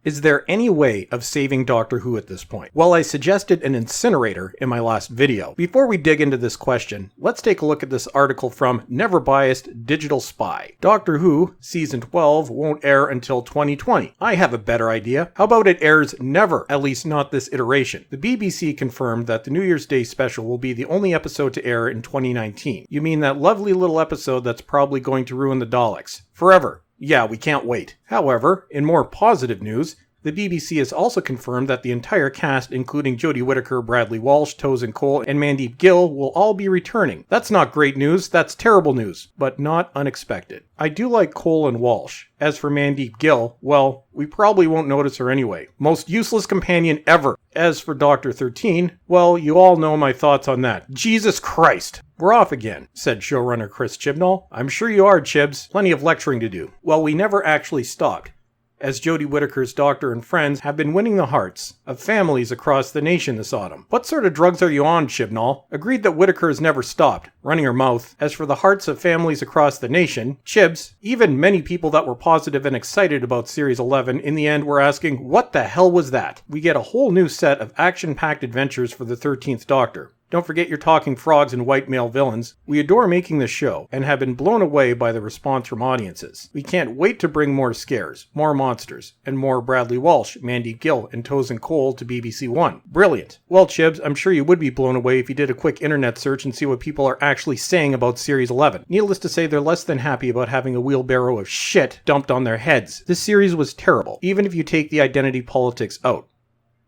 Is there any way of saving Doctor Who at this point? Well, I suggested an incinerator in my last video. Before we dig into this question, let's take a look at this article from Never Biased Digital Spy. Doctor Who Season 12 won't air until 2020. I have a better idea. How about it airs never, at least not this iteration? The BBC confirmed that the New Year's Day special will be the only episode to air in 2019. You mean that lovely little episode that's probably going to ruin the Daleks forever? Yeah, we can't wait. However, in more positive news, the BBC has also confirmed that the entire cast, including Jodie Whittaker, Bradley Walsh, Tosin Cole, and Mandeep Gill, will all be returning. That's not great news, that's terrible news, but not unexpected. I do like Cole and Walsh. As for Mandeep Gill, well, we probably won't notice her anyway. Most useless companion ever. As for Dr. 13, well, you all know my thoughts on that. Jesus Christ! We're off again, said showrunner Chris Chibnall. I'm sure you are, Chibs. Plenty of lecturing to do. Well, we never actually stopped, as Jodie Whittaker's Doctor and friends have been winning the hearts of families across the nation this autumn. What sort of drugs are you on, Chibnall? Agreed that Whittaker has never stopped, running her mouth. As for the hearts of families across the nation, Chibs, even many people that were positive and excited about Series 11 in the end were asking, what the hell was that? We get a whole new set of action-packed adventures for the 13th Doctor. Don't forget your talking frogs and white male villains. We adore making this show, and have been blown away by the response from audiences. We can't wait to bring more scares, more monsters, and more Bradley Walsh, Mandeep Gill, and Tosin Cole to BBC One. Brilliant. Well, Chibs, I'm sure you would be blown away if you did a quick internet search and see what people are actually saying about Series 11. Needless to say, they're less than happy about having a wheelbarrow of shit dumped on their heads. This series was terrible, even if you take the identity politics out.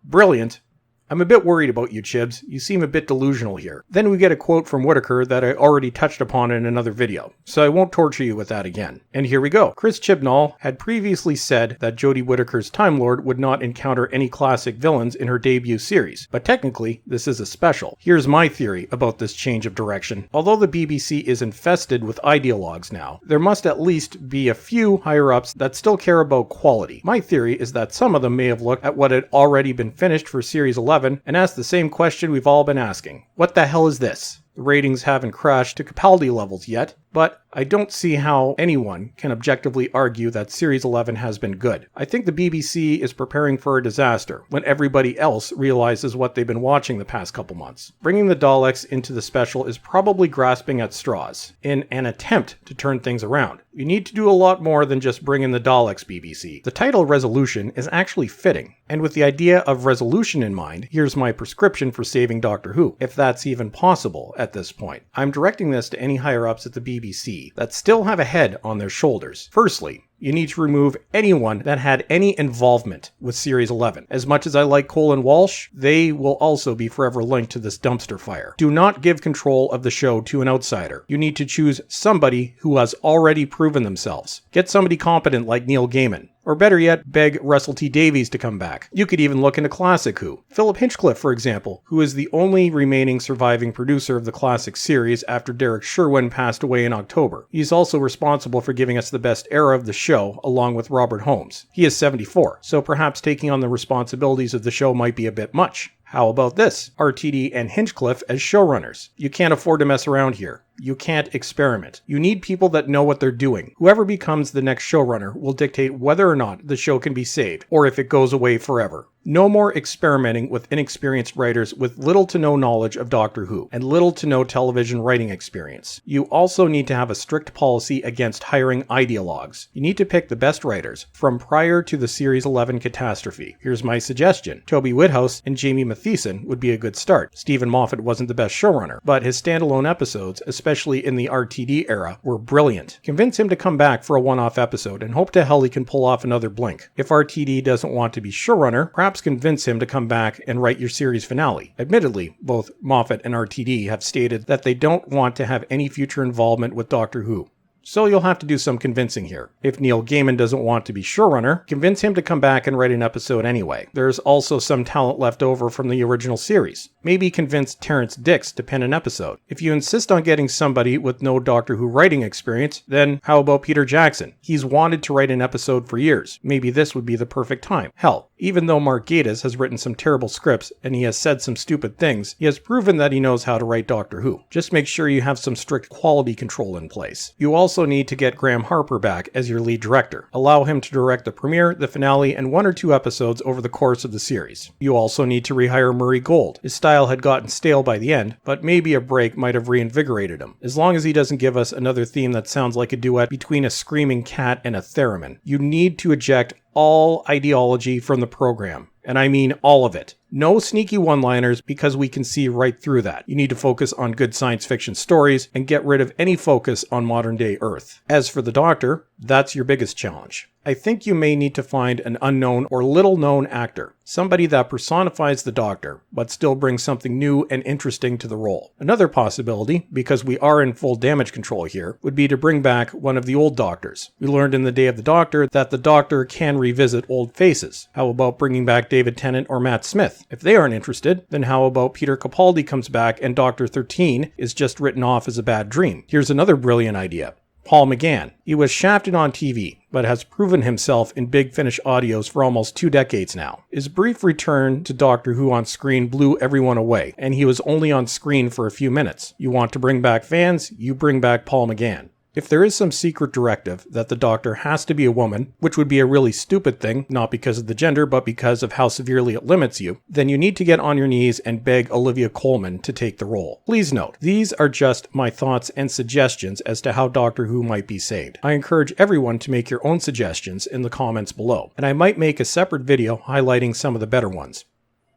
Brilliant. I'm a bit worried about you, Chibs. You seem a bit delusional here. Then we get a quote from Whittaker that I already touched upon in another video, so I won't torture you with that again. And here we go. Chris Chibnall had previously said that Jodie Whittaker's Time Lord would not encounter any classic villains in her debut series, but technically, this is a special. Here's my theory about this change of direction. Although the BBC is infested with ideologues now, there must at least be a few higher-ups that still care about quality. My theory is that some of them may have looked at what had already been finished for Series 11 and asked the same question we've all been asking. What the hell is this? The ratings haven't crashed to Capaldi levels yet, but I don't see how anyone can objectively argue that Series 11 has been good. I think the BBC is preparing for a disaster when everybody else realizes what they've been watching the past couple months. Bringing the Daleks into the special is probably grasping at straws in an attempt to turn things around. You need to do a lot more than just bring in the Daleks, BBC. The title Resolution is actually fitting, and with the idea of resolution in mind, here's my prescription for saving Doctor Who, if that's even possible at this point. I'm directing this to any higher-ups at the BBC that still have a head on their shoulders. Firstly, you need to remove anyone that had any involvement with Series 11. As much as I like Cole and Walsh, they will also be forever linked to this dumpster fire. Do not give control of the show to an outsider. You need to choose somebody who has already proven themselves. Get somebody competent like Neil Gaiman. Or better yet, beg Russell T Davies to come back. You could even look into Classic Who. Philip Hinchcliffe, for example, who is the only remaining surviving producer of the classic series after Derek Sherwin passed away in October. He's also responsible for giving us the best era of the show, along with Robert Holmes. He is 74, so perhaps taking on the responsibilities of the show might be a bit much. How about this? RTD and Hinchcliffe as showrunners. You can't afford to mess around here. You can't experiment. You need people that know what they're doing. Whoever becomes the next showrunner will dictate whether or not the show can be saved, or if it goes away forever. No more experimenting with inexperienced writers with little to no knowledge of Doctor Who, and little to no television writing experience. You also need to have a strict policy against hiring ideologues. You need to pick the best writers from prior to the Series 11 catastrophe. Here's my suggestion. Toby Whithouse and Jamie Matheson would be a good start. Stephen Moffat wasn't the best showrunner, but his standalone episodes, especially in the RTD era, were brilliant. Convince him to come back for a one-off episode and hope to hell he can pull off another Blink. If RTD doesn't want to be showrunner, perhaps convince him to come back and write your series finale. Admittedly, both Moffat and RTD have stated that they don't want to have any future involvement with Doctor Who. So you'll have to do some convincing here. If Neil Gaiman doesn't want to be showrunner, convince him to come back and write an episode anyway. There's also some talent left over from the original series. Maybe convince Terrence Dicks to pen an episode. If you insist on getting somebody with no Doctor Who writing experience, then how about Peter Jackson? He's wanted to write an episode for years. Maybe this would be the perfect time. Hell, even though Mark Gatiss has written some terrible scripts and he has said some stupid things, he has proven that he knows how to write Doctor Who. Just make sure you have some strict quality control in place. You also also need to get Graham Harper back as your lead director. Allow him to direct the premiere, the finale, and 1 or 2 episodes over the course of the series. You also need to rehire Murray Gold. His style had gotten stale by the end, but maybe a break might have reinvigorated him. As long as he doesn't give us another theme that sounds like a duet between a screaming cat and a theremin. You need to eject all ideology from the program. And I mean all of it. No sneaky one-liners, because we can see right through that. You need to focus on good science fiction stories and get rid of any focus on modern-day Earth. As for the Doctor, that's your biggest challenge. I think you may need to find an unknown or little-known actor. Somebody that personifies the Doctor, but still brings something new and interesting to the role. Another possibility, because we are in full damage control here, would be to bring back one of the old Doctors. We learned in The Day of the Doctor that the Doctor can revisit old faces. How about bringing back David Tennant or Matt Smith? If they aren't interested, then how about Peter Capaldi comes back and Dr. 13 is just written off as a bad dream? Here's another brilliant idea. Paul McGann. He was shafted on TV, but has proven himself in Big Finish audios for almost 2 decades now. His brief return to Doctor Who on screen blew everyone away, and he was only on screen for a few minutes. You want to bring back fans? You bring back Paul McGann. If there is some secret directive that the Doctor has to be a woman, which would be a really stupid thing, not because of the gender, but because of how severely it limits you, then you need to get on your knees and beg Olivia Colman to take the role. Please note, these are just my thoughts and suggestions as to how Doctor Who might be saved. I encourage everyone to make your own suggestions in the comments below, and I might make a separate video highlighting some of the better ones.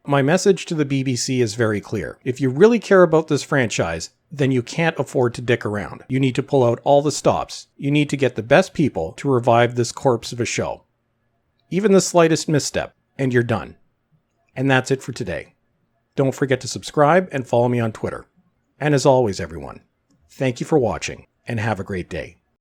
My message to the BBC is very clear. If you really care about this franchise, then you can't afford to dick around. You need to pull out all the stops. You need to get the best people to revive this corpse of a show. Even the slightest misstep, and you're done. And that's it for today. Don't forget to subscribe and follow me on Twitter. And as always, everyone, thank you for watching, and have a great day.